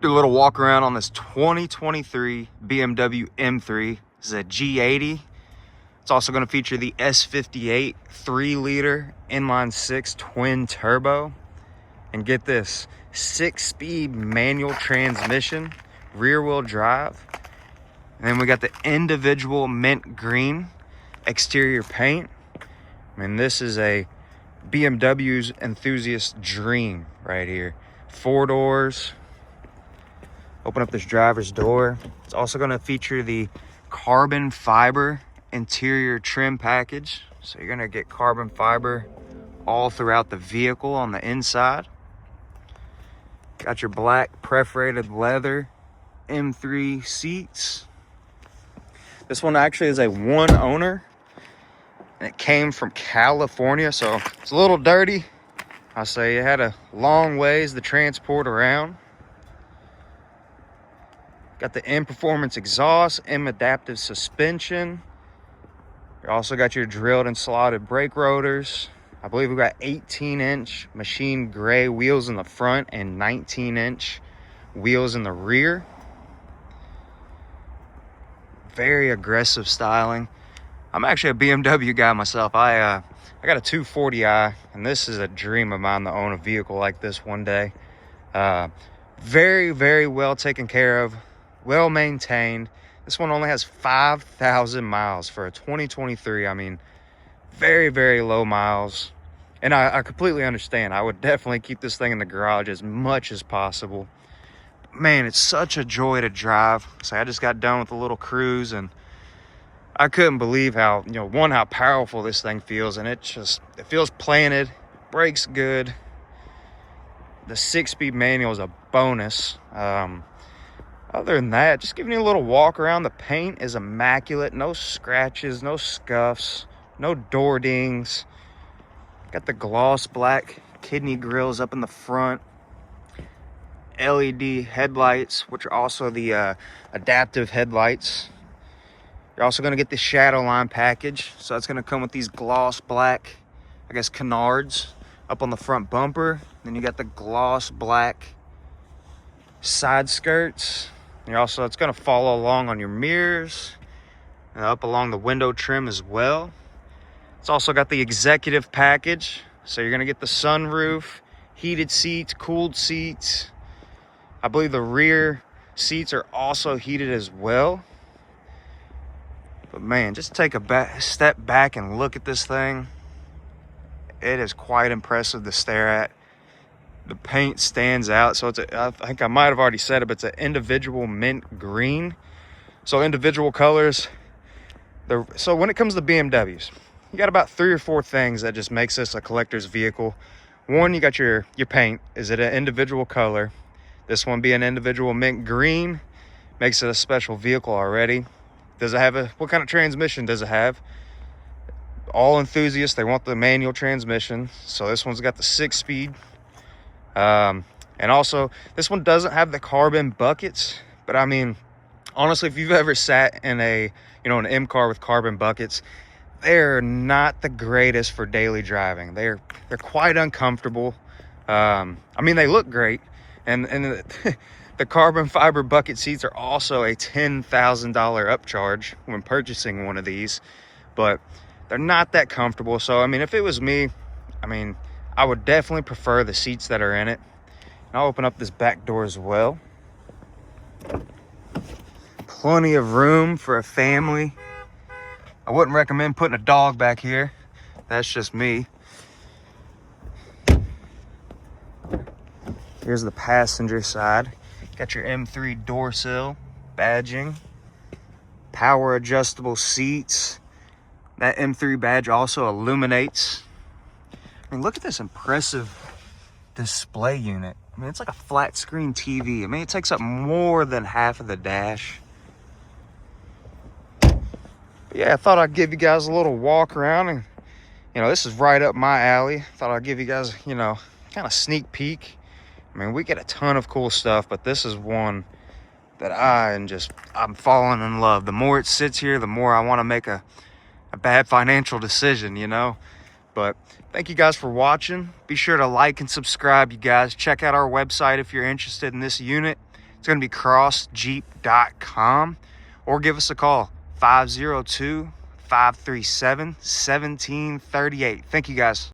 Do a little walk around on this 2023 BMW M3. This is a G80. It's also going to feature the S58 3-liter inline-6 twin turbo. And get this, 6-speed manual transmission, rear-wheel drive. And then we got the Individual Mint Green exterior paint. I mean, this is a BMW's enthusiast dream right here. 4 doors. Open up this driver's door. It's also going to feature the carbon fiber interior trim package. So you're going to get carbon fiber all throughout the vehicle on the inside. Got your black perforated leather M3 seats. This one actually is a one owner, and it came from California, so it's a little dirty. I'll say it had a long ways to transport around. Got the M Performance exhaust, M adaptive suspension. You also got your drilled and slotted brake rotors. I believe we got 18-inch machine gray wheels in the front and 19-inch wheels in the rear. Very aggressive styling. I'm actually a BMW guy myself. I got a 240i, and this is a dream of mine to own a vehicle like this one day. Very, very well taken care of. Well maintained. This one only has 5,000 miles for a 2023. I mean, very, very low miles. And I completely understand. I would definitely keep this thing in the garage as much as possible. Man, it's such a joy to drive. So I just got done with a little cruise, and I couldn't believe how, one, how powerful this thing feels. And it feels planted, brakes good. The 6-speed manual is a bonus. Other than that, just giving you a little walk around. The paint is immaculate. No scratches, no scuffs, no door dings. Got the gloss black kidney grills up in the front. LED headlights, which are also the adaptive headlights. You're also going to get the shadow line package. So that's going to come with these gloss black, I guess, canards up on the front bumper. Then you got the gloss black side skirts. It's going to follow along on your mirrors and up along the window trim as well. It's also got the executive package. So you're going to get the sunroof, heated seats, cooled seats. I believe the rear seats are also heated as well. But man, just take a step back and look at this thing. It is quite impressive to stare at. The paint stands out. So I think I might have already said it, but it's an Individual Mint Green. So individual colors. So when it comes to BMWs, you got about 3 or 4 things that just makes this a collector's vehicle. One, you got your paint. Is it an individual color? This one being Individual Mint Green makes it a special vehicle already. Does it have what kind of transmission does it have? All enthusiasts, they want the manual transmission. So this one's got the 6-speed. And also, this one doesn't have the carbon buckets. But I mean, honestly, if you've ever sat in an M car with carbon buckets, they're not the greatest for daily driving. They're quite uncomfortable. I mean, they look great. And the carbon fiber bucket seats are also a $10,000 upcharge when purchasing one of these, but they're not that comfortable. So, I mean, if it was me, I would definitely prefer the seats that are in it. And I'll open up this back door as well. Plenty of room for a family. I wouldn't recommend putting a dog back here. That's just me. Here's the passenger side. Got your M3 door sill, badging, power adjustable seats. That M3 badge also illuminates. I mean, look at this impressive display unit. I mean, it's like a flat screen TV. I mean, it takes up more than half of the dash. But yeah, I thought I'd give you guys a little walk around, and this is right up my alley. Thought I'd give you guys, kind of sneak peek. I mean, we get a ton of cool stuff, but this is one that I'm falling in love. The more it sits here, the more I want to make a bad financial decision, But thank you guys for watching. Be sure to like and subscribe, you guys. Check out our website if you're interested in this unit. It's going to be crossjeep.com, or give us a call, 502-537-1738. Thank you, guys.